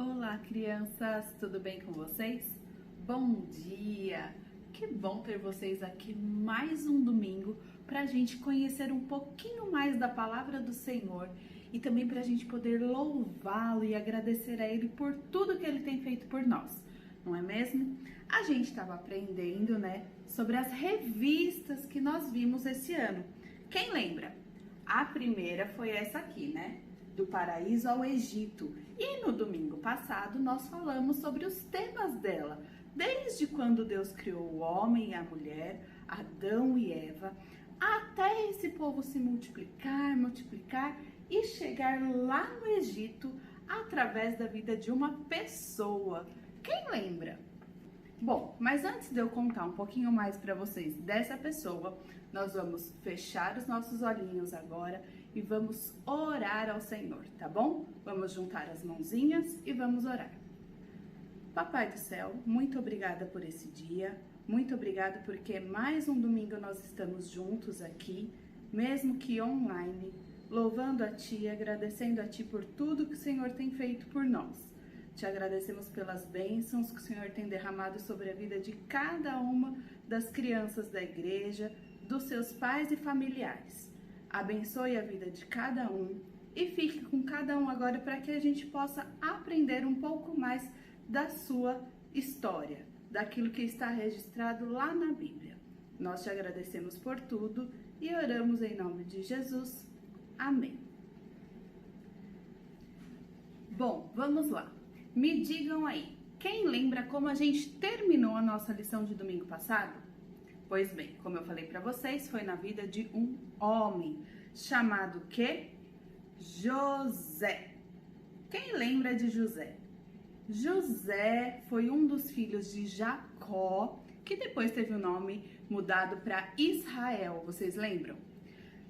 Olá, crianças! Tudo bem com vocês? Bom dia! Que bom ter vocês aqui mais um domingo para a gente conhecer um pouquinho mais da palavra do Senhor e também para a gente poder louvá-lo e agradecer a Ele por tudo que Ele tem feito por nós, não é mesmo? A gente estava aprendendo, sobre as revistas que nós vimos esse ano. Quem lembra? A primeira foi essa aqui, Do Paraíso ao Egito. E no domingo passado nós falamos sobre os temas dela, desde quando Deus criou o homem e a mulher, Adão e Eva, até esse povo se multiplicar e chegar lá no Egito através da vida de uma pessoa. Quem lembra? Bom, mas antes de eu contar um pouquinho mais para vocês dessa pessoa, nós vamos fechar os nossos olhinhos agora e vamos orar ao Senhor, tá bom? Vamos juntar as mãozinhas e vamos orar. Papai do céu, muito obrigada por esse dia, muito obrigada porque mais um domingo nós estamos juntos aqui, mesmo que online, louvando a Ti e agradecendo a Ti por tudo que o Senhor tem feito por nós. Te agradecemos pelas bênçãos que o Senhor tem derramado sobre a vida de cada uma das crianças da igreja, dos seus pais e familiares. Abençoe a vida de cada um e fique com cada um agora para que a gente possa aprender um pouco mais da sua história, daquilo que está registrado lá na Bíblia. Nós te agradecemos por tudo e oramos em nome de Jesus. Amém. Bom, vamos lá. Me digam aí, quem lembra como a gente terminou a nossa lição de domingo passado? Pois bem, como eu falei para vocês, foi na vida de um homem chamado que? José. Quem lembra de José? José foi um dos filhos de Jacó, que depois teve o nome mudado para Israel, vocês lembram?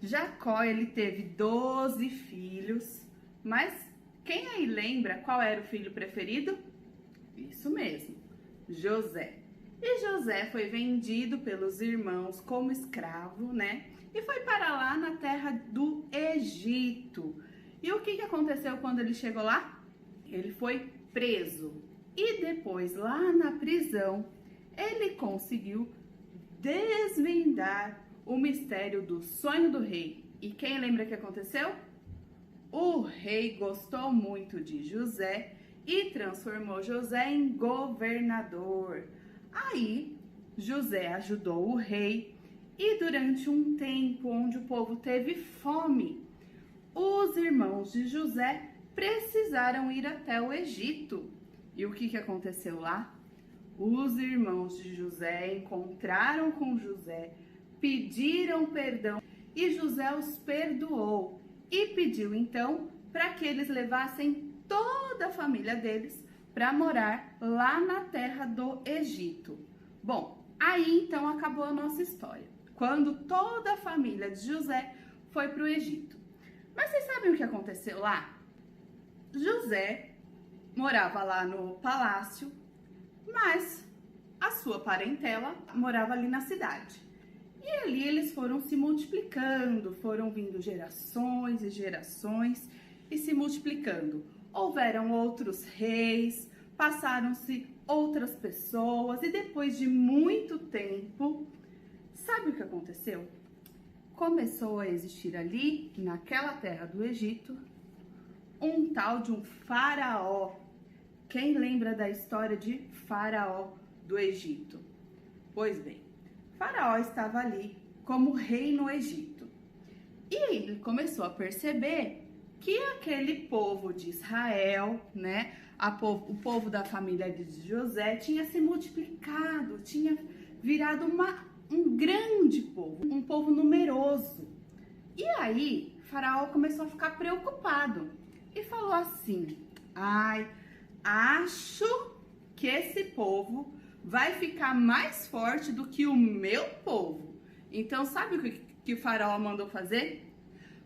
Jacó, ele teve 12 filhos, mas quem aí lembra qual era o filho preferido? Isso mesmo, José. E José foi vendido pelos irmãos como escravo, E foi para lá na terra do Egito. E o que aconteceu quando ele chegou lá? Ele foi preso. E depois, lá na prisão, ele conseguiu desvendar o mistério do sonho do rei. E quem lembra o que aconteceu? O rei gostou muito de José e transformou José em governador. Aí, José ajudou o rei e durante um tempo onde o povo teve fome, os irmãos de José precisaram ir até o Egito. E o que aconteceu lá? Os irmãos de José encontraram com José, pediram perdão e José os perdoou. E pediu então para que eles levassem toda a família deles para morar lá na terra do Egito. Bom, aí então acabou a nossa história, quando toda a família de José foi para o Egito. Mas vocês sabem o que aconteceu lá? José morava lá no palácio, mas a sua parentela morava ali na cidade. E ali eles foram se multiplicando, foram vindo gerações e gerações e se multiplicando. Houveram outros reis, passaram-se outras pessoas e depois de muito tempo, sabe o que aconteceu? Começou a existir ali, naquela terra do Egito, um tal de um faraó. Quem lembra da história de Faraó do Egito? Pois bem, Faraó estava ali como rei no Egito. E ele começou a perceber que aquele povo de Israel, o povo da família de José tinha se multiplicado, tinha virado um grande povo, um povo numeroso. E aí, Faraó começou a ficar preocupado e falou assim: acho que esse povo vai ficar mais forte do que o meu povo. Então, sabe o que o faraó mandou fazer?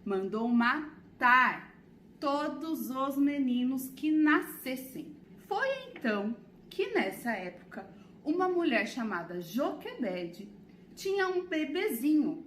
Mandou matar todos os meninos que nascessem. Foi então que nessa época, uma mulher chamada Joquebede tinha um bebezinho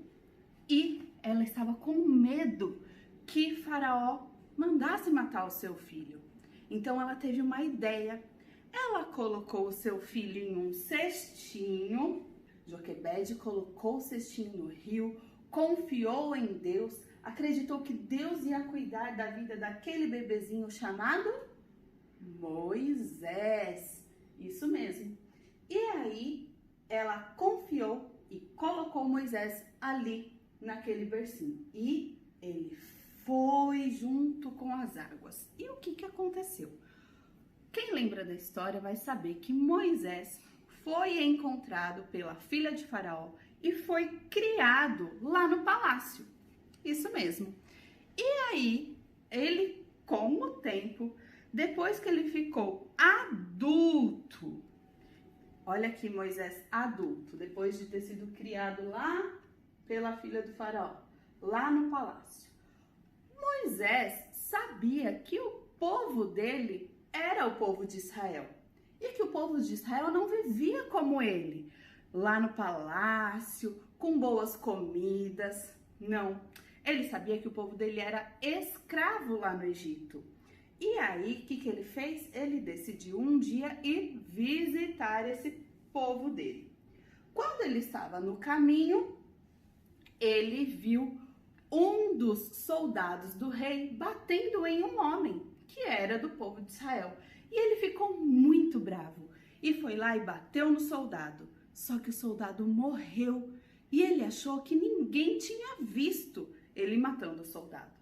e ela estava com medo que Faraó mandasse matar o seu filho. Então ela teve uma ideia. Ela colocou o seu filho em um cestinho. Joquebede colocou o cestinho no rio, confiou em Deus, acreditou que Deus ia cuidar da vida daquele bebezinho chamado Moisés. Isso mesmo. E aí ela confiou e colocou Moisés ali naquele bercinho. E ele foi junto com as águas. E o que aconteceu? Quem lembra da história vai saber que Moisés foi encontrado pela filha de Faraó e foi criado lá no palácio. Isso mesmo. E aí, ele, com o tempo, depois que ele ficou adulto, olha aqui Moisés adulto, depois de ter sido criado lá pela filha do Faraó, lá no palácio. Moisés sabia que o povo dele era o povo de Israel. E que o povo de Israel não vivia como ele, lá no palácio, com boas comidas. Não, ele sabia que o povo dele era escravo lá no Egito. E aí, o que ele fez? Ele decidiu um dia ir visitar esse povo dele. Quando ele estava no caminho, ele viu um dos soldados do rei batendo em um homem que era do povo de Israel. E ele ficou muito bravo e foi lá e bateu no soldado. Só que o soldado morreu e ele achou que ninguém tinha visto ele matando o soldado.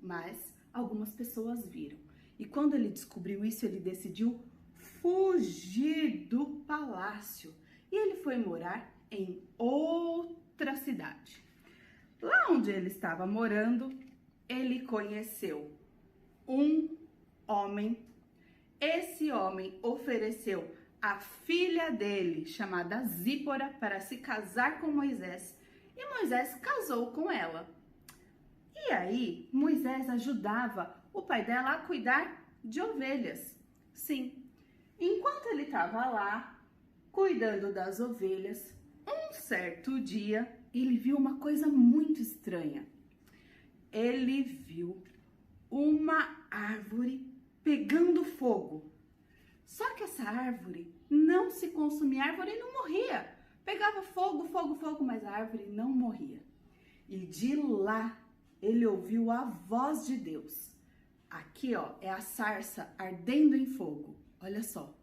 Mas algumas pessoas viram. E quando ele descobriu isso, ele decidiu fugir do palácio. E ele foi morar em outra cidade. Lá onde ele estava morando, ele conheceu um homem. Esse homem ofereceu a filha dele, chamada Zípora, para se casar com Moisés. E Moisés casou com ela. E aí, Moisés ajudava o pai dela a cuidar de ovelhas. Sim, enquanto ele estava lá, cuidando das ovelhas, um certo dia, ele viu uma coisa muito estranha. Ele viu uma árvore pegando fogo. Só que essa árvore não se consumia, a árvore não morria. Pegava fogo, fogo, fogo, mas a árvore não morria. E de lá ele ouviu a voz de Deus. Aqui, ó, é a sarça ardendo em fogo. Olha só.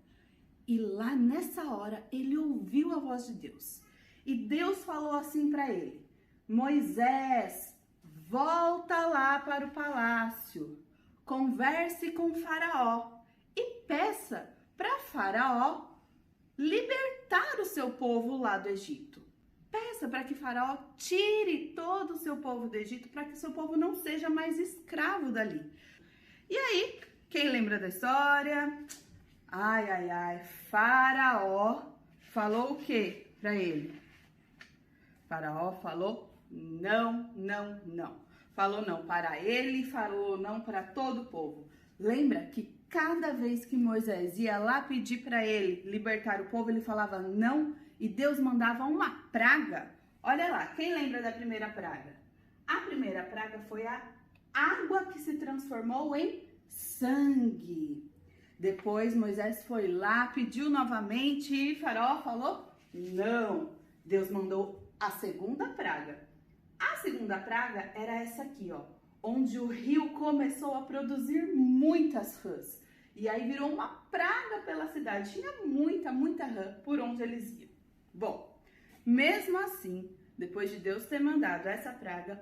E lá nessa hora ele ouviu a voz de Deus. E Deus falou assim para ele: Moisés, volta lá para o palácio. Converse com Faraó e peça para Faraó libertar o seu povo lá do Egito. Peça para que Faraó tire todo o seu povo do Egito, para que o seu povo não seja mais escravo dali. E aí, quem lembra da história? Ai, ai, ai, Faraó falou o quê para ele? Faraó falou não, não, não. Falou não para ele, falou não para todo o povo. Lembra que cada vez que Moisés ia lá pedir para ele libertar o povo, ele falava não e Deus mandava uma praga. Olha lá, quem lembra da primeira praga? A primeira praga foi a água que se transformou em sangue. Depois Moisés foi lá, pediu novamente e Faraó falou não. Deus mandou a segunda praga. A segunda praga era essa aqui, ó, onde o rio começou a produzir muitas rãs. E aí virou uma praga pela cidade. Tinha muita, muita rã por onde eles iam. Bom, mesmo assim, depois de Deus ter mandado essa praga,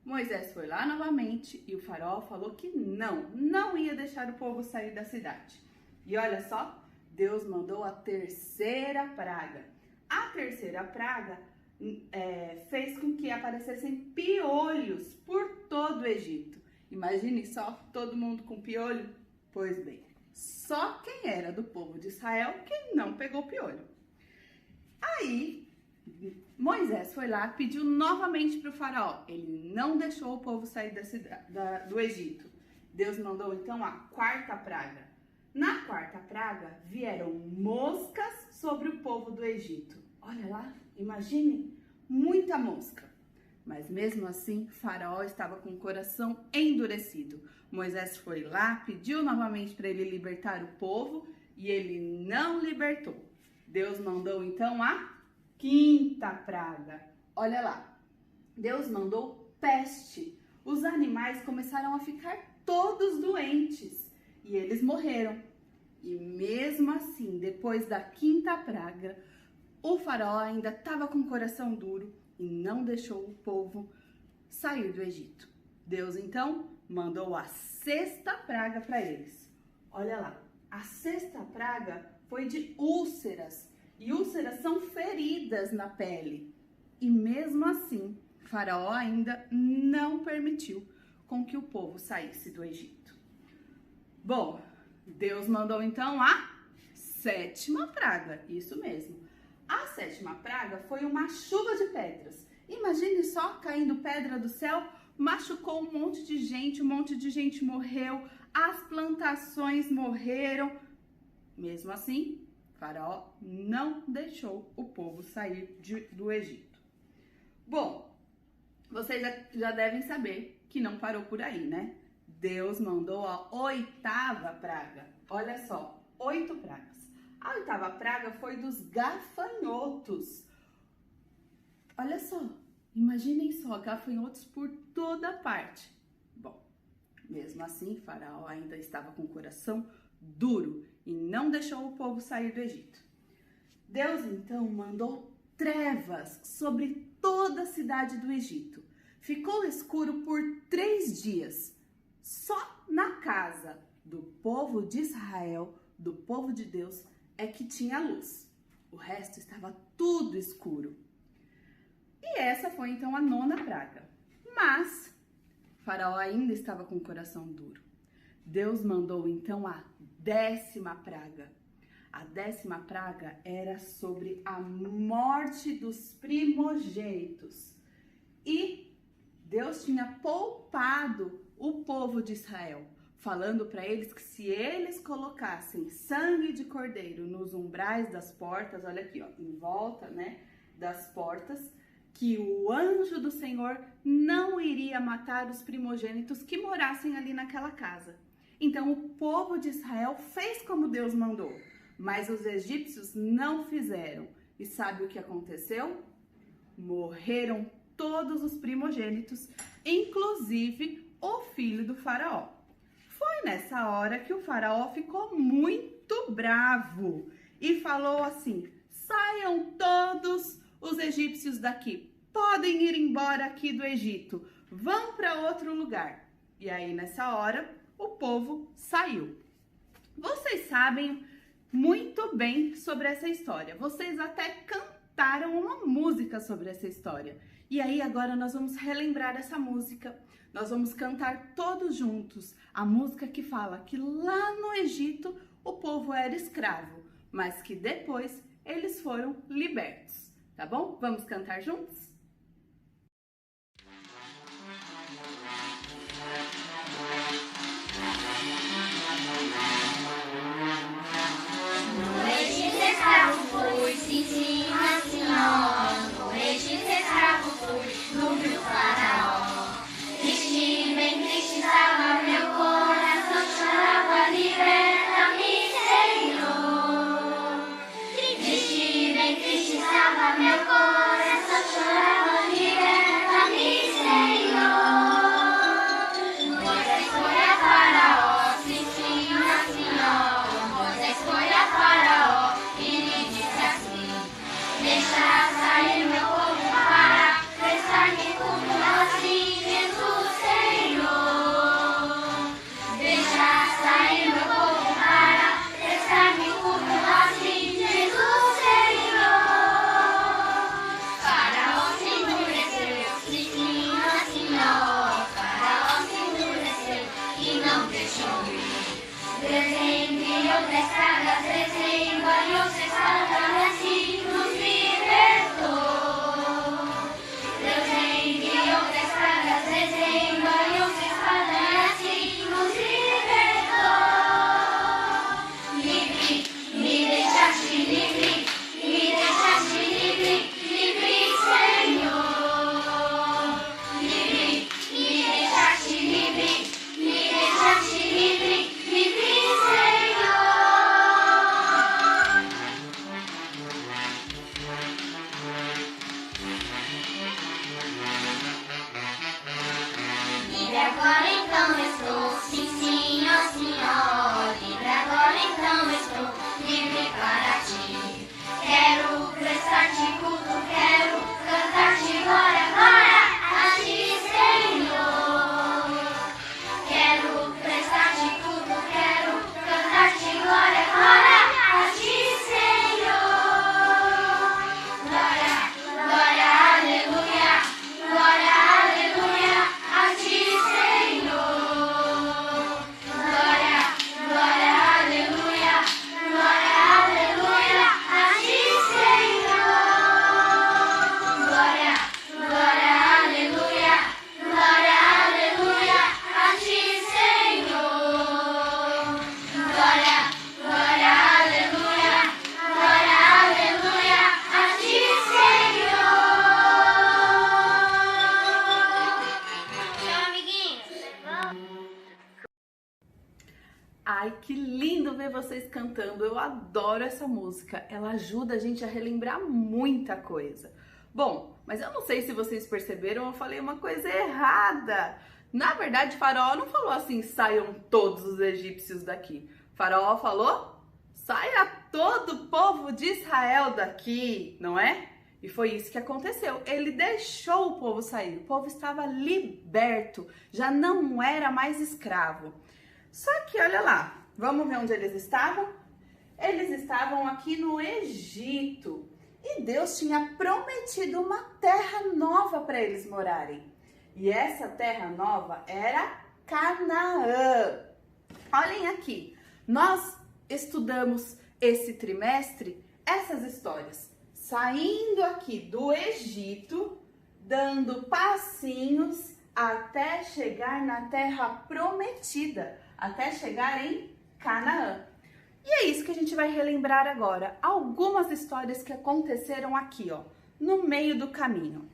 Moisés foi lá novamente e o faraó falou que não ia deixar o povo sair da cidade. E olha só, Deus mandou a terceira praga. A terceira praga fez com que aparecessem piolhos por todo o Egito. Imagine só, todo mundo com piolho? Pois bem, só quem era do povo de Israel que não pegou piolho. Aí, Moisés foi lá, pediu novamente para o faraó. Ele não deixou o povo sair do Egito. Deus mandou então a quarta praga. Na quarta praga, vieram moscas sobre o povo do Egito. Olha lá, imagine, muita mosca. Mas mesmo assim, Faraó estava com o coração endurecido. Moisés foi lá, pediu novamente para ele libertar o povo e ele não libertou. Deus mandou então a quinta praga. Olha lá, Deus mandou peste. Os animais começaram a ficar todos doentes e eles morreram. E mesmo assim, depois da quinta praga, o faraó ainda estava com o coração duro e não deixou o povo sair do Egito. Deus então mandou a sexta praga para eles. Olha lá, a sexta praga foi de úlceras. E úlceras são feridas na pele. E mesmo assim, Faraó ainda não permitiu com que o povo saísse do Egito. Bom, Deus mandou então a sétima praga, isso mesmo. A sétima praga foi uma chuva de pedras. Imagine só, caindo pedra do céu, machucou um monte de gente morreu, as plantações morreram. Mesmo assim, Faraó não deixou o povo sair do Egito. Bom, vocês já devem saber que não parou por aí, né? Deus mandou a oitava praga. Olha só, 8 pragas. A oitava praga foi dos gafanhotos. Olha só, imaginem só, gafanhotos por toda parte. Bom, mesmo assim, Faraó ainda estava com o coração duro e não deixou o povo sair do Egito. Deus então mandou trevas sobre toda a cidade do Egito. Ficou escuro por 3 dias. Só na casa do povo de Israel, do povo de Deus, é que tinha luz. O resto estava tudo escuro. E essa foi então a 9ª praga. Mas Faraó ainda estava com o coração duro. Deus mandou então a 10ª praga. A 10ª praga era sobre a morte dos primogênitos. E Deus tinha poupado o povo de Israel, falando para eles que se eles colocassem sangue de cordeiro nos umbrais das portas, olha aqui, ó, em volta, né, das portas, que o anjo do Senhor não iria matar os primogênitos que morassem ali naquela casa. Então o povo de Israel fez como Deus mandou, mas os egípcios não fizeram. E sabe o que aconteceu? Morreram todos os primogênitos, inclusive o filho do faraó. Foi nessa hora que o faraó ficou muito bravo e falou assim: saiam todos os egípcios daqui, podem ir embora aqui do Egito, vão para outro lugar. E aí nessa hora o povo saiu. Vocês sabem muito bem sobre essa história, vocês até cantaram uma música sobre essa história. E aí agora nós vamos relembrar essa música, nós vamos cantar todos juntos a música que fala que lá no Egito o povo era escravo, mas que depois eles foram libertos, tá bom? Vamos cantar juntos? No Egito escravo fui, sim, sim, mas senhor. No Egito escravo fui, no rio Faraó. Triste, bem triste estava meu coração, chorava, liberta-me, Senhor. Triste, bem triste estava meu coração, chorava. Quero prestar-te culto, quero cantar-te glória, glória a ti, Senhor. Quero prestar-te culto, quero cantar-te glória, glória a ti, Senhor. Glória, glória, aleluia, glória, aleluia a ti, Senhor. Glória, glória, aleluia, glória, aleluia a ti, Senhor. Glória, glória, aleluia, glória, aleluia a ti, Senhor. Glória, glória, aleluia, glória, aleluia a ti, Senhor. Tchau, amiguinhos. Ai, que lindo ver vocês cantando. Eu adoro essa música. Ela ajuda a gente a relembrar muita coisa. Bom, mas eu não sei se vocês perceberam, eu falei uma coisa errada. Na verdade, Faraó não falou assim, saiam todos os egípcios daqui. Faraó falou, saia todo o povo de Israel daqui, não é? E foi isso que aconteceu. Ele deixou o povo sair. O povo estava liberto, já não era mais escravo. Só que olha lá, vamos ver onde eles estavam? Eles estavam aqui no Egito e Deus tinha prometido uma terra nova para eles morarem. E essa terra nova era Canaã. Olhem aqui, nós estudamos esse trimestre essas histórias, saindo aqui do Egito, dando passinhos até chegar na terra prometida, até chegar em Canaã. E é isso que a gente vai relembrar agora. Algumas histórias que aconteceram aqui, ó, no meio do caminho.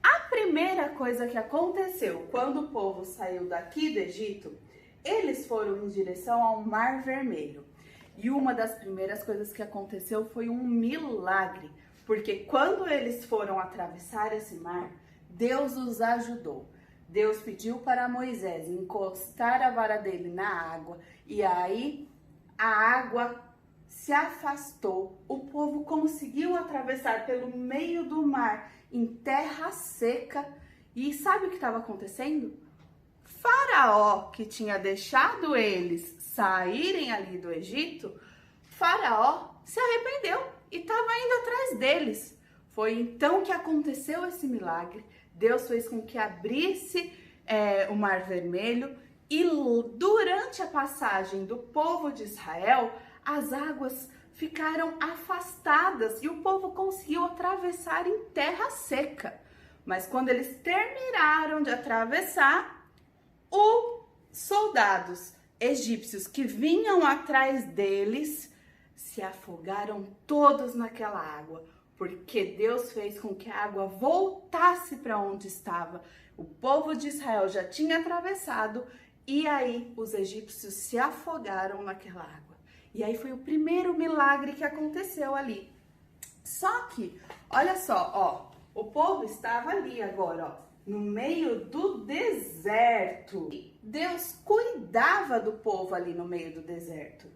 A primeira coisa que aconteceu quando o povo saiu daqui do Egito, eles foram em direção ao Mar Vermelho. E uma das primeiras coisas que aconteceu foi um milagre, porque quando eles foram atravessar esse mar, Deus os ajudou. Deus pediu para Moisés encostar a vara dele na água e aí a água se afastou. O povo conseguiu atravessar pelo meio do mar em terra seca. E sabe o que estava acontecendo? Faraó, que tinha deixado eles saírem ali do Egito, Faraó se arrependeu e estava indo atrás deles. Foi então que aconteceu esse milagre. Deus fez com que abrisse o Mar Vermelho e durante a passagem do povo de Israel, as águas ficaram afastadas e o povo conseguiu atravessar em terra seca. Mas quando eles terminaram de atravessar, os soldados egípcios que vinham atrás deles se afogaram todos naquela água, porque Deus fez com que a água voltasse para onde estava. O povo de Israel já tinha atravessado e aí os egípcios se afogaram naquela água. E aí foi o primeiro milagre que aconteceu ali. Só que, olha só, ó, o povo estava ali agora, ó, no meio do deserto. Deus cuidava do povo ali no meio do deserto.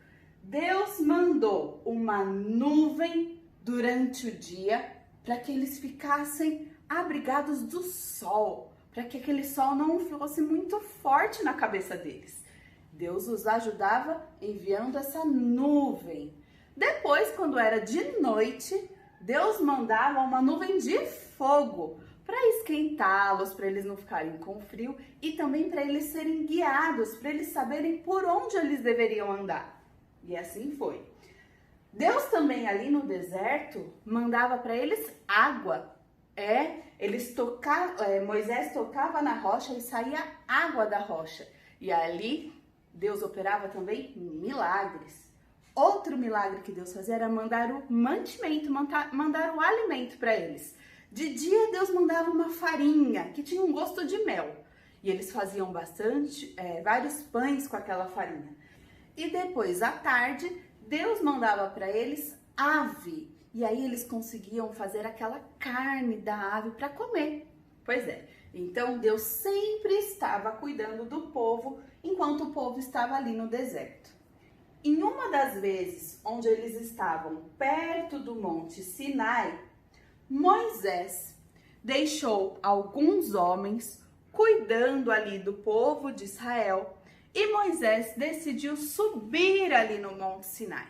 Deus mandou uma nuvem durante o dia para que eles ficassem abrigados do sol, para que aquele sol não fosse muito forte na cabeça deles. Deus os ajudava enviando essa nuvem. Depois, quando era de noite, Deus mandava uma nuvem de fogo para esquentá-los, para eles não ficarem com frio e também para eles serem guiados, para eles saberem por onde eles deveriam andar. E assim foi. Deus também ali no deserto mandava para eles água. Moisés tocava na rocha e saía água da rocha. E ali Deus operava também milagres. Outro milagre que Deus fazia era mandar o mantimento, mandar o alimento para eles. De dia Deus mandava uma farinha que tinha um gosto de mel. E eles faziam vários pães com aquela farinha. E depois, à tarde, Deus mandava para eles ave. E aí eles conseguiam fazer aquela carne da ave para comer. Pois é, então Deus sempre estava cuidando do povo enquanto o povo estava ali no deserto. Em uma das vezes onde eles estavam perto do Monte Sinai, Moisés deixou alguns homens cuidando ali do povo de Israel e Moisés decidiu subir ali no Monte Sinai.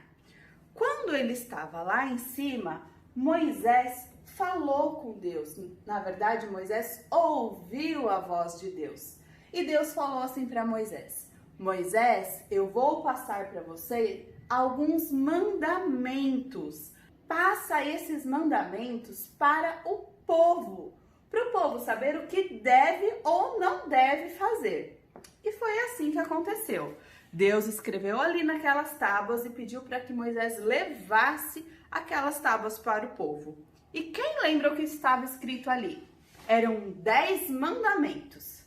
Quando ele estava lá em cima, Moisés falou com Deus. Na verdade, Moisés ouviu a voz de Deus. E Deus falou assim para Moisés: Moisés, eu vou passar para você alguns mandamentos. Passa esses mandamentos para o povo saber o que deve ou não deve fazer. E foi assim que aconteceu. Deus escreveu ali naquelas tábuas e pediu para que Moisés levasse aquelas tábuas para o povo. E quem lembra o que estava escrito ali? Eram 10 mandamentos.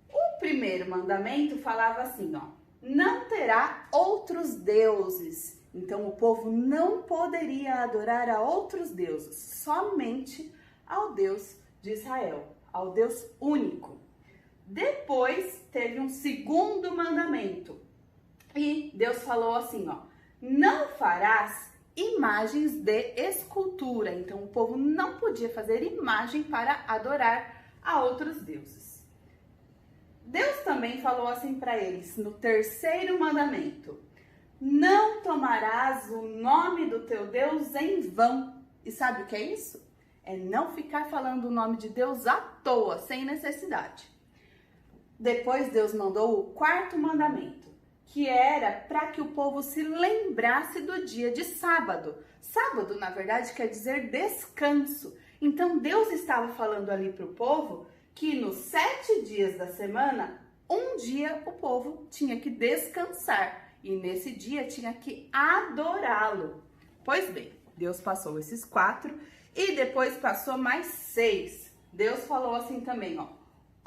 O primeiro mandamento falava assim, ó: não terá outros deuses. Então o povo não poderia adorar a outros deuses, somente ao Deus de Israel, ao Deus único. Depois teve um segundo mandamento. E Deus falou assim, ó: não farás imagens de escultura. Então o povo não podia fazer imagem para adorar a outros deuses. Deus também falou assim para eles no terceiro mandamento: não tomarás o nome do teu Deus em vão. E sabe o que é isso? É não ficar falando o nome de Deus à toa, sem necessidade. Depois Deus mandou o quarto mandamento, que era para que o povo se lembrasse do dia de sábado. Sábado, na verdade, quer dizer descanso. Então Deus estava falando ali para o povo que nos 7 dias da semana, um dia o povo tinha que descansar. E nesse dia tinha que adorá-lo. Pois bem, Deus passou esses 4 e depois passou mais 6. Deus falou assim também, ó: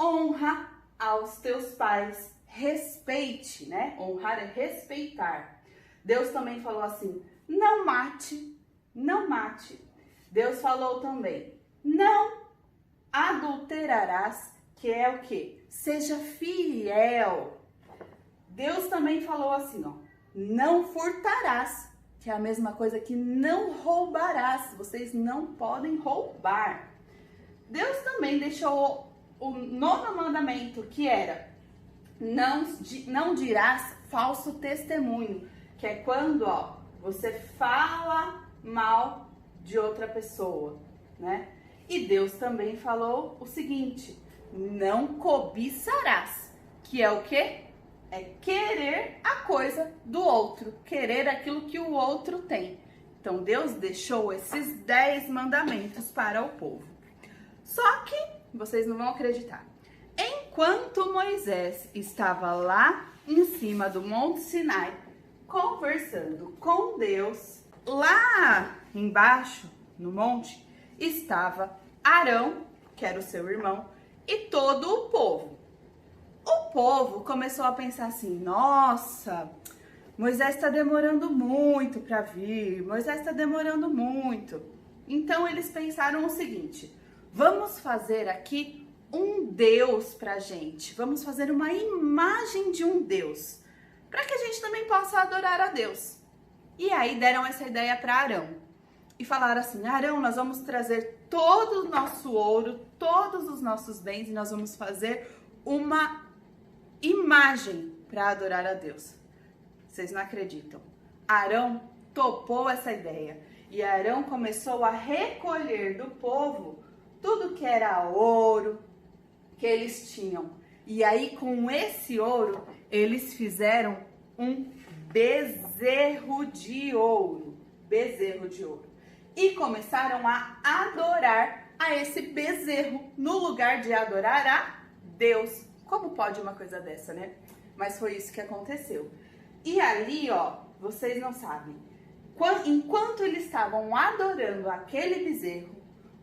honra aos teus pais, respeite, né? Honrar é respeitar. Deus também falou assim: não mate, não mate. Deus falou também: não adulterarás, que é o quê? Seja fiel. Deus também falou assim, ó: não furtarás, que é a mesma coisa que não roubarás. Vocês não podem roubar. Deus também deixou o 9º mandamento, que era: não dirás falso testemunho, que é quando, ó, você fala mal de outra pessoa, né? E Deus também falou o seguinte: não cobiçarás, que é o quê? É querer a coisa do outro, querer aquilo que o outro tem. Então Deus deixou esses 10 mandamentos para o povo. Só que vocês não vão acreditar. Enquanto Moisés estava lá em cima do Monte Sinai, conversando com Deus, lá embaixo no monte estava Arão, que era o seu irmão, e todo o povo. O povo começou a pensar assim: nossa, Moisés está demorando muito para vir, Moisés está demorando muito. Então eles pensaram o seguinte: vamos fazer aqui um Deus para a gente, vamos fazer uma imagem de um Deus, para que a gente também possa adorar a Deus. E aí deram essa ideia para Arão e falaram assim: Arão, nós vamos trazer todo o nosso ouro, todos os nossos bens e nós vamos fazer uma imagem para adorar a Deus. Vocês não acreditam? Arão topou essa ideia e Arão começou a recolher do povo tudo que era ouro que eles tinham. E aí com esse ouro eles fizeram um bezerro de ouro, e começaram a adorar a esse bezerro no lugar de adorar a Deus. Como pode uma coisa dessa, né? Mas foi isso que aconteceu. E ali, ó, vocês não sabem. Enquanto eles estavam adorando aquele bezerro,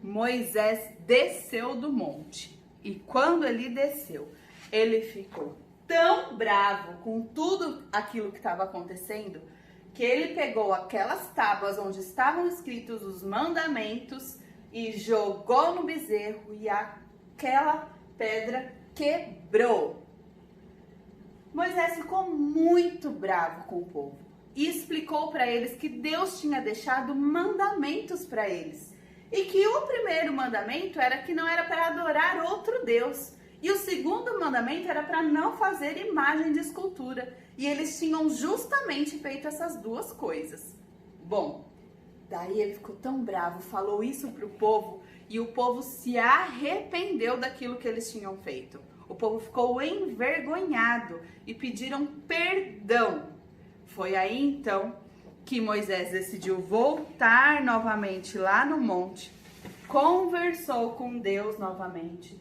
Moisés desceu do monte. E quando ele desceu, ele ficou tão bravo com tudo aquilo que estava acontecendo, que ele pegou aquelas tábuas onde estavam escritos os mandamentos e jogou no bezerro e aquela pedra quebrou. Moisés ficou muito bravo com o povo. e explicou para eles que Deus tinha deixado mandamentos para eles. E que o primeiro mandamento era que não era para adorar outro Deus. E o segundo mandamento era para não fazer imagem de escultura. E eles tinham justamente feito essas duas coisas. Bom, daí ele ficou tão bravo, falou isso para o povo e o povo se arrependeu daquilo que eles tinham feito. O povo ficou envergonhado e pediram perdão. Foi aí então que Moisés decidiu voltar novamente lá no monte, conversou com Deus novamente,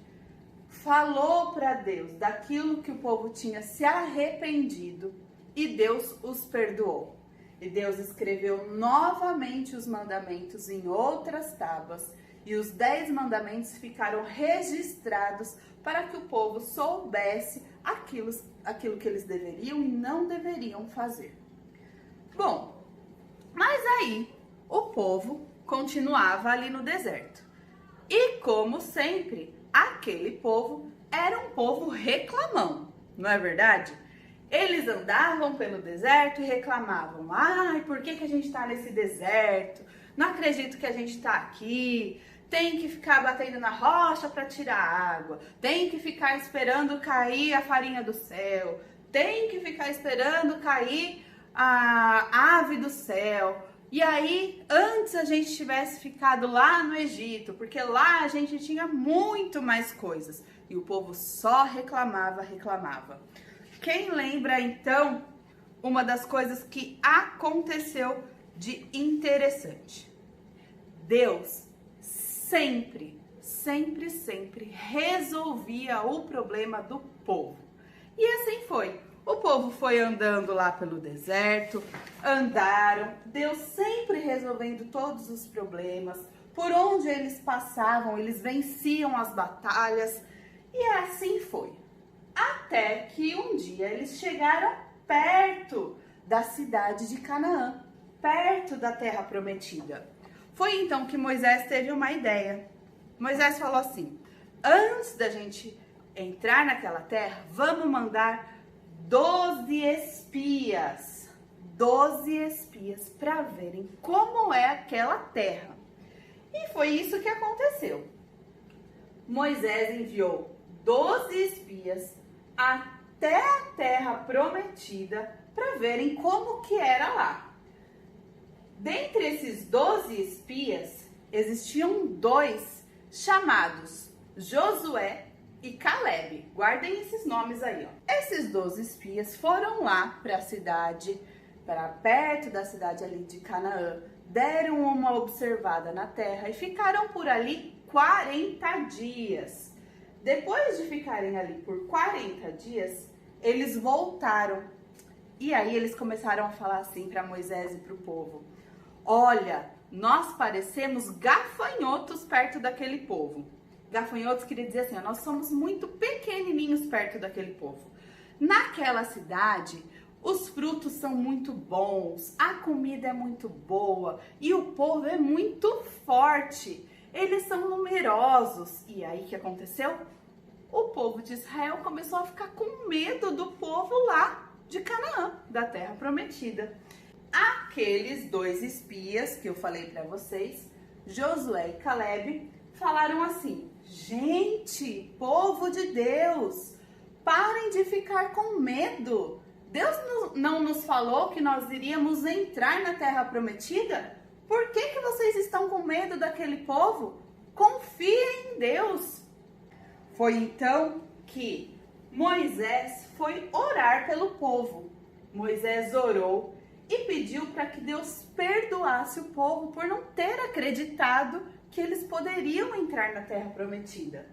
falou para Deus daquilo que o povo tinha se arrependido e Deus os perdoou. E Deus escreveu novamente os mandamentos em outras tábuas e os 10 mandamentos ficaram registrados para que o povo soubesse aquilo que eles deveriam e não deveriam fazer. Bom, mas aí o povo continuava ali no deserto. E como sempre, aquele povo era um povo reclamão, não é verdade? Eles andavam pelo deserto e reclamavam: ai, por que a gente está nesse deserto? Não acredito que a gente está aqui. Tem que ficar batendo na rocha para tirar água. Tem que ficar esperando cair a farinha do céu. Tem que ficar esperando cair a ave do céu. E aí, antes a gente tivesse ficado lá no Egito, porque lá a gente tinha muito mais coisas. E o povo só reclamava, reclamava. Quem lembra, então, uma das coisas que aconteceu de interessante? Deus sempre resolvia o problema do povo. E assim foi. O povo foi andando lá pelo deserto, andaram, Deus sempre resolvendo todos os problemas. Por onde eles passavam, eles venciam as batalhas. E assim foi. Até que um dia eles chegaram perto da cidade de Canaã, perto da terra prometida. Foi então que Moisés teve uma ideia. Moisés falou assim: antes da gente entrar naquela terra, vamos mandar 12 espias para verem como é aquela terra. E foi isso que aconteceu. Moisés enviou 12 espias até a terra prometida para verem como que era lá. Dentre esses 12 espias, existiam 2 chamados Josué e Caleb. Guardem esses nomes aí, ó. Esses 12 espias foram lá para a cidade, para perto da cidade ali de Canaã, deram uma observada na terra e ficaram por ali 40 dias. Depois de ficarem ali por 40 dias, eles voltaram. E aí eles começaram a falar assim para Moisés e para o povo: olha, nós parecemos gafanhotos perto daquele povo. Gafanhotos queria dizer assim: nós somos muito pequenininhos perto daquele povo. Naquela cidade, os frutos são muito bons, a comida é muito boa e o povo é muito forte. Eles são numerosos. E aí o que aconteceu? O povo de Israel começou a ficar com medo do povo lá de Canaã, da terra prometida. Aqueles 2 espias que eu falei para vocês, Josué e Caleb, falaram assim: gente, povo de Deus, parem de ficar com medo. Deus não nos falou que nós iríamos entrar na terra prometida? Por que vocês estão com medo daquele povo? Confiem em Deus. Foi então que Moisés foi orar pelo povo. Moisés orou e pediu para que Deus perdoasse o povo por não ter acreditado que eles poderiam entrar na terra prometida.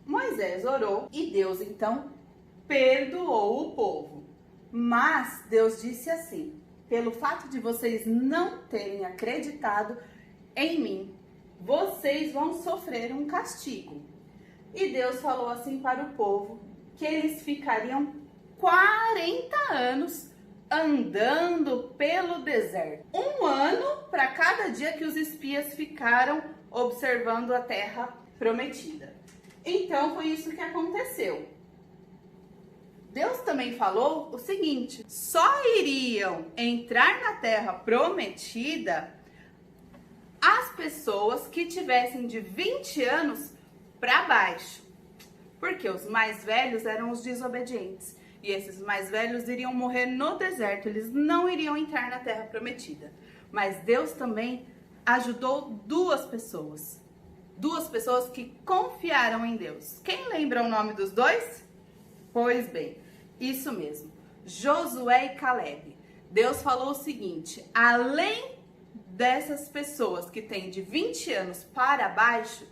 Moisés orou e Deus então perdoou o povo. Mas Deus disse assim: pelo fato de vocês não terem acreditado em mim, vocês vão sofrer um castigo. E Deus falou assim para o povo que eles ficariam 40 anos andando pelo deserto. 1 ano para cada dia que os espias ficaram observando a terra prometida. Então foi isso que aconteceu. Deus também falou o seguinte: só iriam entrar na terra prometida as pessoas que tivessem de 20 anos para baixo, porque os mais velhos eram os desobedientes, e esses mais velhos iriam morrer no deserto, eles não iriam entrar na terra prometida. Mas Deus também ajudou duas pessoas que confiaram em Deus. Quem lembra o nome dos dois? Pois bem, isso mesmo, Josué e Caleb. Deus falou o seguinte: além dessas pessoas que têm de 20 anos para baixo,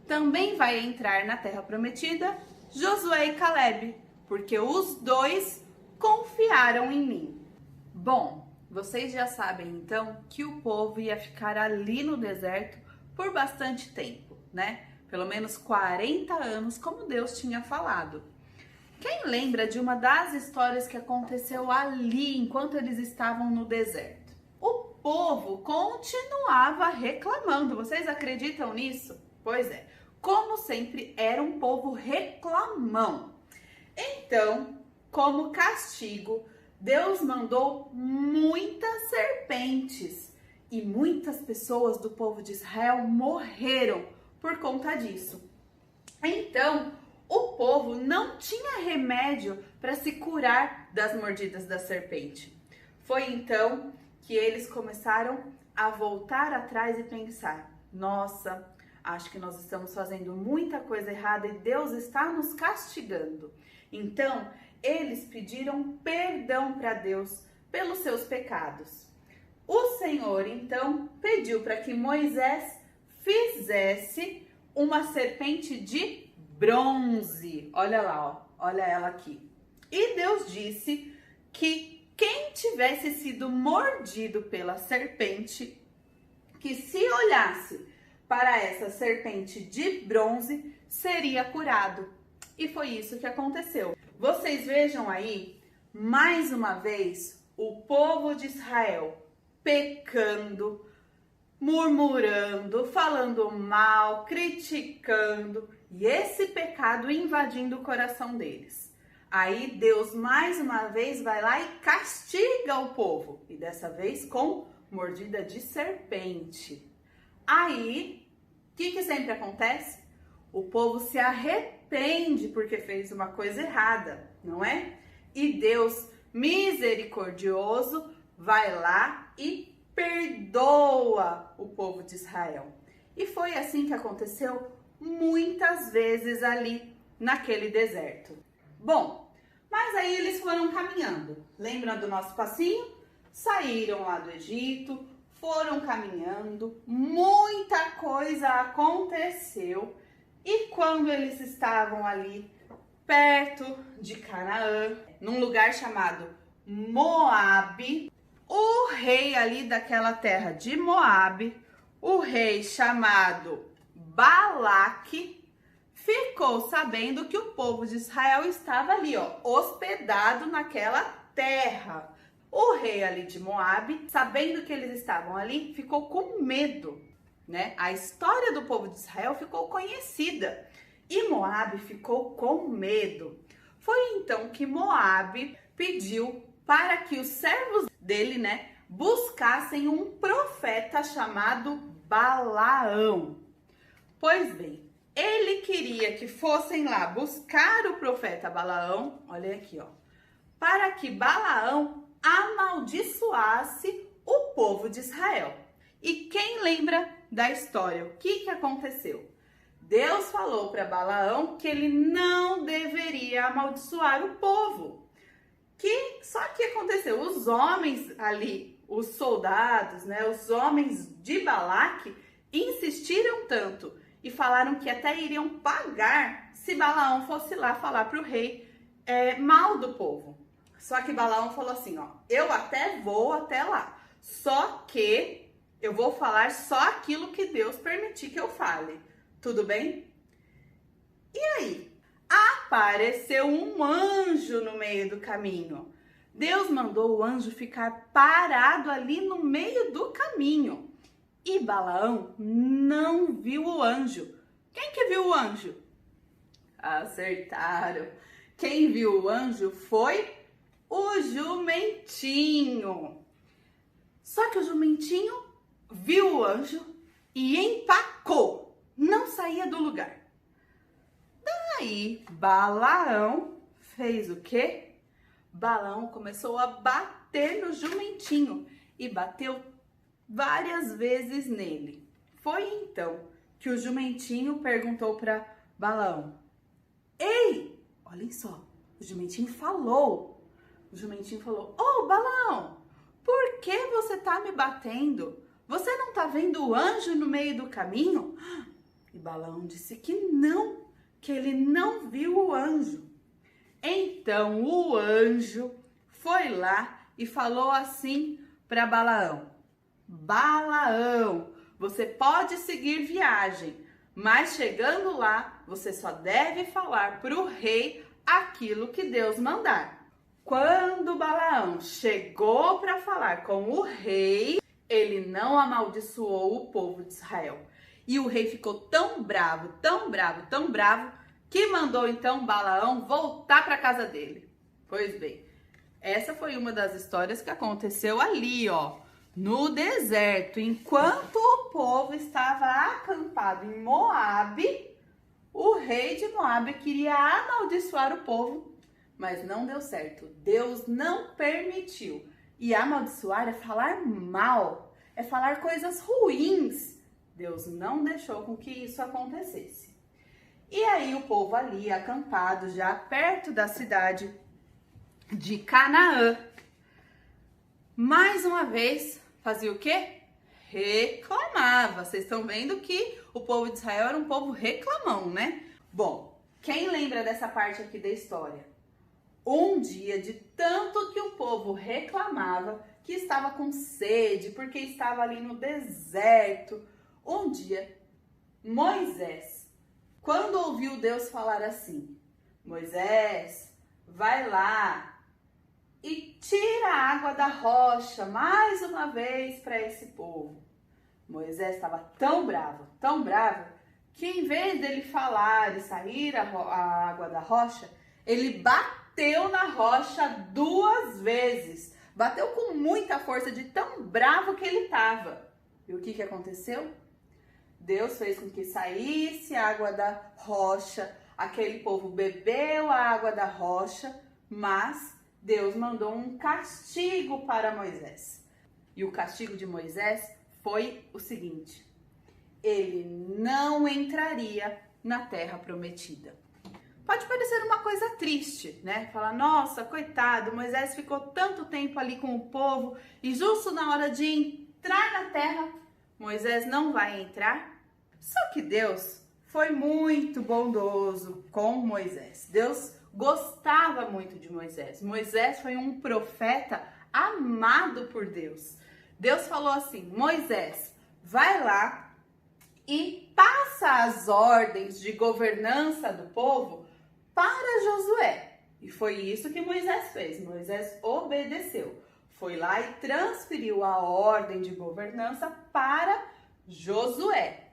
também vai entrar na terra prometida Josué e Caleb, porque os dois confiaram em mim. Bom, vocês já sabem então que o povo ia ficar ali no deserto por bastante tempo, né? Pelo menos 40 anos, como Deus tinha falado. Quem lembra de uma das histórias que aconteceu ali enquanto eles estavam no deserto? O povo continuava reclamando. Vocês acreditam nisso? Pois é, como sempre, era um povo reclamão. Então, como castigo, Deus mandou muitas serpentes e muitas pessoas do povo de Israel morreram por conta disso. Então, o povo não tinha remédio para se curar das mordidas da serpente. Foi então que eles começaram a voltar atrás e pensar: nossa, acho que nós estamos fazendo muita coisa errada e Deus está nos castigando. Então, eles pediram perdão para Deus pelos seus pecados. O Senhor, então, pediu para que Moisés fizesse uma serpente de bronze. Olha lá, ó, olha ela aqui. E Deus disse que quem tivesse sido mordido pela serpente, que se olhasse para essa serpente de bronze, seria curado. E foi isso que aconteceu. Vocês vejam aí, mais uma vez, o povo de Israel pecando, murmurando, falando mal, criticando, e esse pecado invadindo o coração deles. Aí Deus mais uma vez vai lá e castiga o povo, e dessa vez com mordida de serpente. Aí, o que sempre acontece? O povo se arrepende porque fez uma coisa errada, não é? E Deus, misericordioso, vai lá e perdoa o povo de Israel. E foi assim que aconteceu muitas vezes ali naquele deserto. Bom, mas aí eles foram caminhando. Lembram do nosso passinho? Saíram lá do Egito, foram caminhando, muita coisa aconteceu. E quando eles estavam ali perto de Canaã, num lugar chamado Moabe, o rei ali daquela terra de Moabe, o rei chamado Balaque, ficou sabendo que o povo de Israel estava ali, ó, hospedado naquela terra. O rei ali de Moabe, sabendo que eles estavam ali, ficou com medo, né? A história do povo de Israel ficou conhecida e Moabe ficou com medo. Foi então que Moabe pediu para que os servos dele, né, buscassem um profeta chamado Balaão. Pois bem, ele queria que fossem lá buscar o profeta Balaão, olha aqui, ó, para que Balaão amaldiçoasse o povo de Israel. E quem lembra da história? O que aconteceu? Deus falou para Balaão que ele não deveria amaldiçoar o povo. Só que aconteceu, os homens ali, os soldados, né, os homens de Balaque insistiram tanto e falaram que até iriam pagar se Balaão fosse lá falar para o rei mal do povo. Só que Balaão falou assim, ó, eu até vou até lá, só que eu vou falar só aquilo que Deus permitir que eu fale. Tudo bem? E aí? Apareceu um anjo no meio do caminho. Deus mandou o anjo ficar parado ali no meio do caminho. E Balaão não viu o anjo. Quem que viu o anjo? Acertaram. Quem viu o anjo foi o jumentinho. Só que o jumentinho viu o anjo e empacou, não saía do lugar. Daí Balaão fez o quê? Balaão começou a bater no jumentinho e bateu várias vezes nele. Foi então que o jumentinho perguntou para Balaão: ei, olhem só, o jumentinho falou. O jumentinho falou: ô Balaão, por que você tá me batendo? Você não tá vendo o anjo no meio do caminho? E Balaão disse que não, que ele não viu o anjo. Então o anjo foi lá e falou assim para Balaão: Balaão, você pode seguir viagem, mas chegando lá, você só deve falar para o rei aquilo que Deus mandar. Quando Balaão chegou para falar com o rei, ele não amaldiçoou o povo de Israel. E o rei ficou tão bravo, tão bravo, tão bravo, que mandou então Balaão voltar para casa dele. Pois bem, essa foi uma das histórias que aconteceu ali, ó, no deserto. Enquanto o povo estava acampado em Moabe, o rei de Moabe queria amaldiçoar o povo, mas não deu certo. Deus não permitiu. E amaldiçoar é falar mal, é falar coisas ruins. Deus não deixou com que isso acontecesse. E aí o povo ali, acampado já perto da cidade de Canaã, mais uma vez fazia o quê? Reclamava. Vocês estão vendo que o povo de Israel era um povo reclamão, né? Bom, quem lembra dessa parte aqui da história? Um dia, de tanto que o povo reclamava, que estava com sede, porque estava ali no deserto, um dia, Moisés, quando ouviu Deus falar assim: Moisés, vai lá e tira a água da rocha mais uma vez para esse povo. Moisés estava tão bravo, que em vez dele falar e sair a água da rocha, ele bateu na rocha 2 vezes. Bateu com muita força, de tão bravo que ele estava. E o que aconteceu? Deus fez com que saísse a água da rocha, aquele povo bebeu a água da rocha, mas Deus mandou um castigo para Moisés. E o castigo de Moisés foi o seguinte: ele não entraria na terra prometida. Pode parecer uma coisa triste, né? Falar, nossa, coitado, Moisés ficou tanto tempo ali com o povo e justo na hora de entrar na terra, Moisés não vai entrar. Só que Deus foi muito bondoso com Moisés. Deus gostava muito de Moisés. Moisés foi um profeta amado por Deus. Deus falou assim: Moisés, vai lá e passa as ordens de governança do povo para Josué. E foi isso que Moisés fez. Moisés obedeceu. Foi lá e transferiu a ordem de governança para Josué.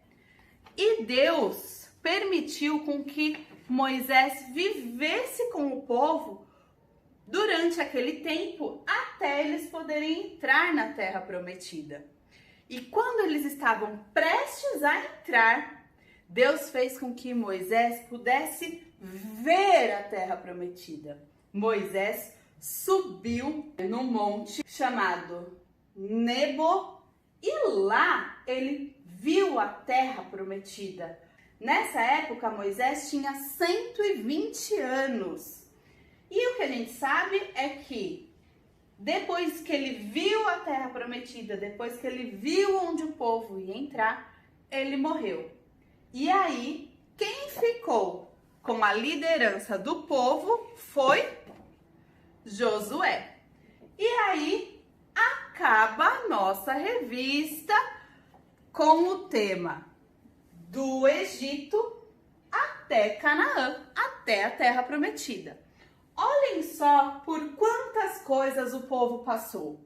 E Deus permitiu com que Moisés vivesse com o povo durante aquele tempo, até eles poderem entrar na terra prometida. E quando eles estavam prestes a entrar, Deus fez com que Moisés pudesse ver a terra prometida. Moisés subiu no monte chamado Nebo e lá ele viu a terra prometida. Nessa época, Moisés tinha 120 anos. E o que a gente sabe é que depois que ele viu a terra prometida, depois que ele viu onde o povo ia entrar, ele morreu. E aí, quem ficou com a liderança do povo foi Josué. E aí, acaba a nossa revista com o tema do Egito até Canaã, até a Terra Prometida. Olhem só por quantas coisas o povo passou.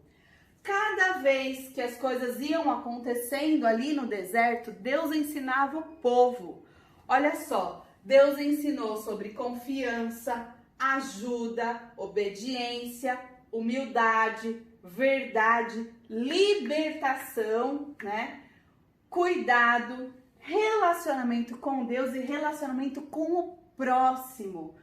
Cada vez que as coisas iam acontecendo ali no deserto, Deus ensinava o povo. Olha só, Deus ensinou sobre confiança, ajuda, obediência, humildade, verdade, libertação, né? Cuidado, relacionamento com Deus e relacionamento com o próximo.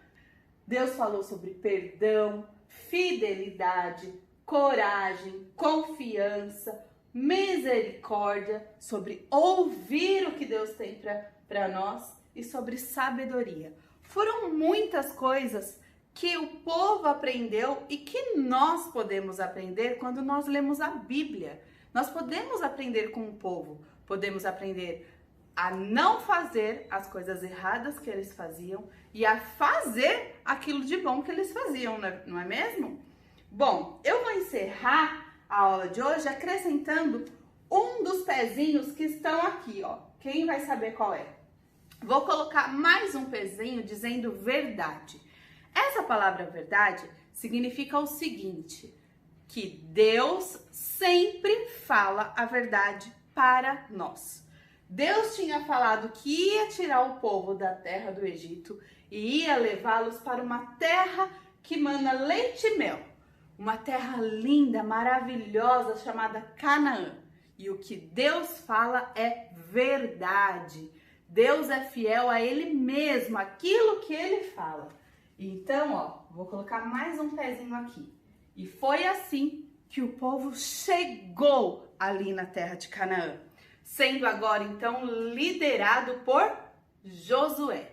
Deus falou sobre perdão, fidelidade, coragem, confiança, misericórdia, sobre ouvir o que Deus tem para nós e sobre sabedoria. Foram muitas coisas que o povo aprendeu e que nós podemos aprender quando nós lemos a Bíblia. Nós podemos aprender com o povo, podemos aprender a não fazer as coisas erradas que eles faziam e a fazer aquilo de bom que eles faziam, não é mesmo? Bom, eu vou encerrar a aula de hoje acrescentando um dos pezinhos que estão aqui, ó. Quem vai saber qual é? Vou colocar mais um pezinho dizendo verdade. Essa palavra verdade significa o seguinte, que Deus sempre fala a verdade para nós. Deus tinha falado que ia tirar o povo da terra do Egito e ia levá-los para uma terra que mana leite e mel. Uma terra linda, maravilhosa, chamada Canaã. E o que Deus fala é verdade. Deus é fiel a Ele mesmo, aquilo que Ele fala. Então, ó, vou colocar mais um pezinho aqui. E foi assim que o povo chegou ali na terra de Canaã, sendo agora então liderado por Josué.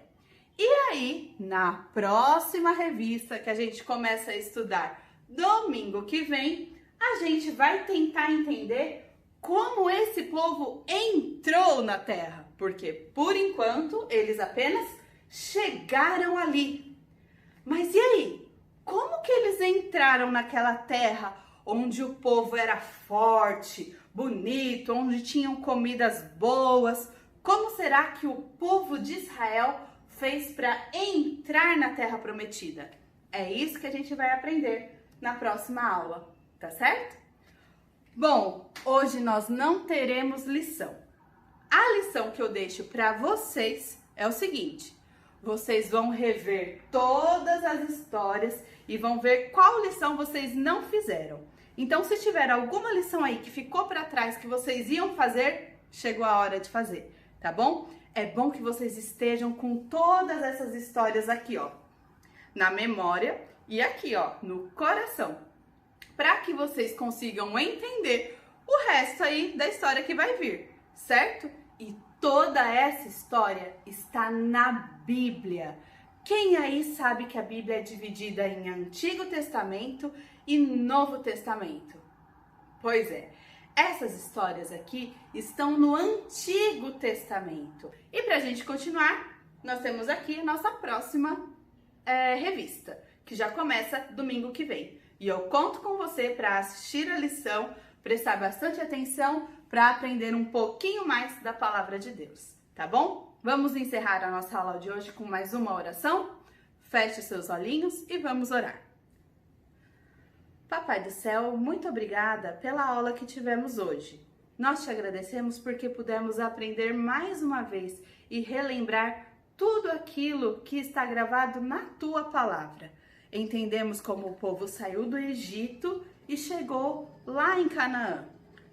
E aí, na próxima revista que a gente começa a estudar domingo que vem, a gente vai tentar entender como esse povo entrou na terra, porque por enquanto eles apenas chegaram ali. Mas e aí? Como que eles entraram naquela terra onde o povo era forte, bonito, onde tinham comidas boas? Como será que o povo de Israel fez para entrar na terra prometida? É isso que a gente vai aprender na próxima aula, tá certo? Bom, hoje nós não teremos lição. A lição que eu deixo para vocês é o seguinte: vocês vão rever todas as histórias e vão ver qual lição vocês não fizeram. Então, se tiver alguma lição aí que ficou para trás que vocês iam fazer, chegou a hora de fazer, tá bom? É bom que vocês estejam com todas essas histórias aqui, ó, na memória e aqui, ó, no coração, para que vocês consigam entender o resto aí da história que vai vir, certo? E toda essa história está na Bíblia. Quem aí sabe que a Bíblia é dividida em Antigo Testamento e Novo Testamento? Pois é, essas histórias aqui estão no Antigo Testamento. E para a gente continuar, nós temos aqui a nossa próxima revista, que já começa domingo que vem. E eu conto com você para assistir a lição, prestar bastante atenção para aprender um pouquinho mais da palavra de Deus, tá bom? Vamos encerrar a nossa aula de hoje com mais uma oração? Feche seus olhinhos e vamos orar. Papai do céu, muito obrigada pela aula que tivemos hoje. Nós te agradecemos porque pudemos aprender mais uma vez e relembrar tudo aquilo que está gravado na tua palavra. Entendemos como o povo saiu do Egito e chegou lá em Canaã.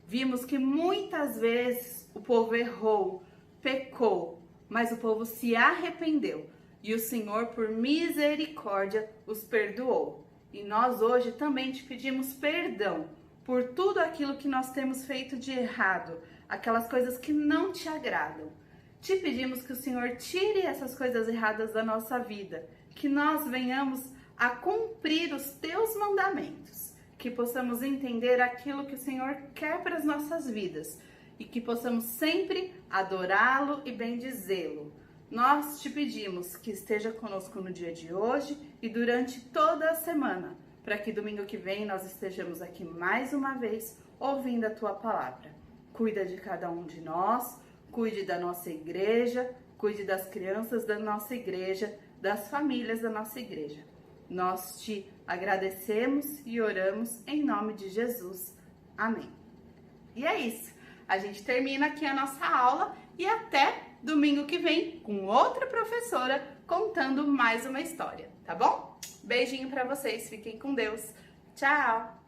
Vimos que muitas vezes o povo errou, pecou, mas o povo se arrependeu e o Senhor, por misericórdia, os perdoou. E nós hoje também te pedimos perdão por tudo aquilo que nós temos feito de errado, aquelas coisas que não te agradam. Te pedimos que o Senhor tire essas coisas erradas da nossa vida, que nós venhamos a cumprir os teus mandamentos, que possamos entender aquilo que o Senhor quer para as nossas vidas e que possamos sempre adorá-lo e bendizê-lo. Nós te pedimos que esteja conosco no dia de hoje e durante toda a semana, para que domingo que vem nós estejamos aqui mais uma vez ouvindo a tua palavra. Cuida de cada um de nós, cuide da nossa igreja, cuide das crianças da nossa igreja, das famílias da nossa igreja. Nós te agradecemos e oramos em nome de Jesus. Amém. E é isso. A gente termina aqui a nossa aula e até domingo que vem com outra professora contando mais uma história, tá bom? Beijinho pra vocês, fiquem com Deus. Tchau!